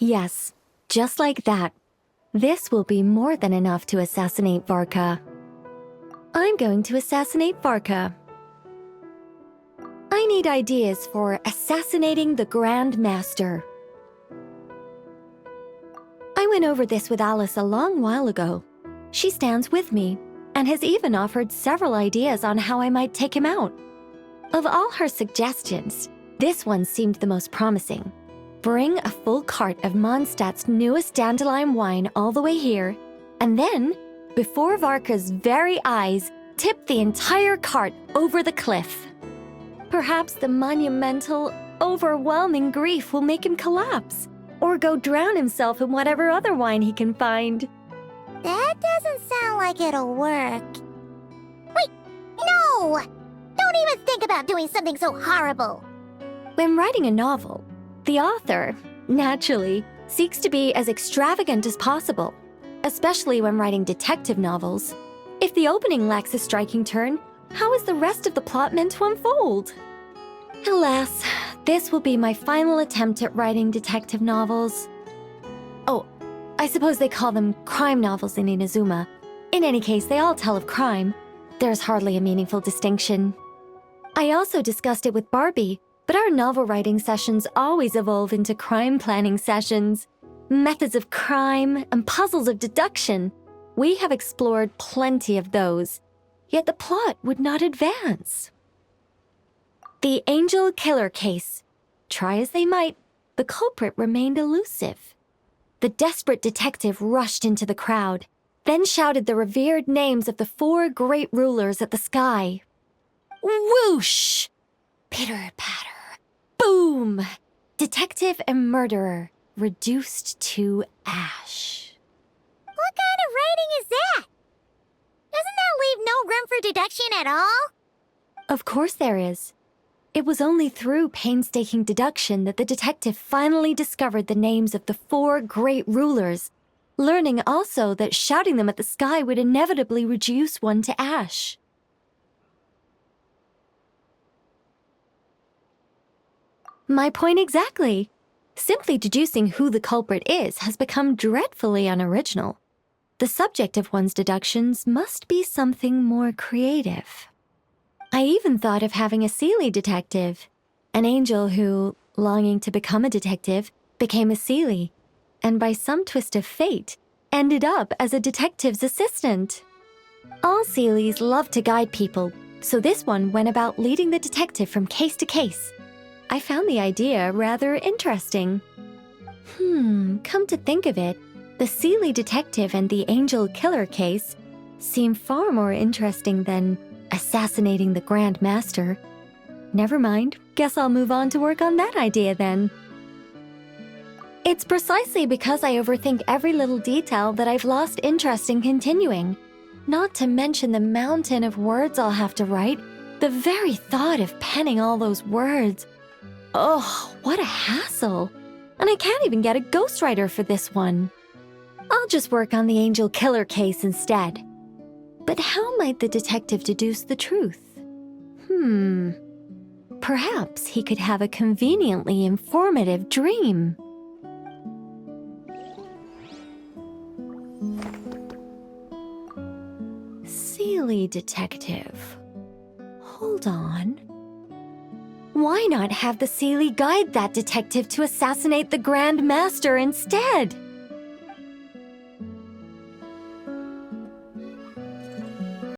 Yes, just like that. This will be more than enough to assassinate Varka. I'm going to assassinate Varka. I need ideas for assassinating the Grand Master. I went over this with Alice a long while ago. She stands with me and has even offered several ideas on how I might take him out. Of all her suggestions, this one seemed the most promising. Bring a full cart of Mondstadt's newest dandelion wine all the way here, and then, before Varka's very eyes, tip the entire cart over the cliff. Perhaps the monumental, overwhelming grief will make him collapse, or go drown himself in whatever other wine he can find. That doesn't sound like it'll work. Wait, no! Don't even think about doing something so horrible. When writing a novel, the author, naturally, seeks to be as extravagant as possible, especially when writing detective novels. If the opening lacks a striking turn, how is the rest of the plot meant to unfold? Alas, this will be my final attempt at writing detective novels. Oh, I suppose they call them crime novels in Inazuma. In any case, they all tell of crime. There's hardly a meaningful distinction. I also discussed it with Barbie, but our novel writing sessions always evolve into crime planning sessions. Methods of crime and puzzles of deduction. We have explored plenty of those, yet the plot would not advance. The Angel Killer case. Try as they might, the culprit remained elusive. The desperate detective rushed into the crowd, then shouted the revered names of the 4 great rulers at the sky. Whoosh! Pitter-patter. Boom! Detective and murderer reduced to ash. What kind of writing is that? Doesn't that leave no room for deduction at all? Of course there is. It was only through painstaking deduction that the detective finally discovered the names of the 4 great rulers, learning also that shouting them at the sky would inevitably reduce one to ash. My point exactly. Simply deducing who the culprit is has become dreadfully unoriginal. The subject of one's deductions must be something more creative. I even thought of having a Seelie detective, an angel who, longing to become a detective, became a Seelie, and by some twist of fate, ended up as a detective's assistant. All Seelies love to guide people, so this one went about leading the detective from case to case. I found the idea rather interesting. Come to think of it, the Seelie detective and the Angel Killer case seem far more interesting than assassinating the Grand Master. Never mind, guess I'll move on to work on that idea then. It's precisely because I overthink every little detail that I've lost interest in continuing. Not to mention the mountain of words I'll have to write. The very thought of penning all those words. Oh, what a hassle. And I can't even get a ghostwriter for this one. I'll just work on the Angel Killer case instead. But how might the detective deduce the truth? Perhaps he could have a conveniently informative dream. Seelie detective. Hold on. Why not have the Seelie guide that detective to assassinate the Grand Master instead?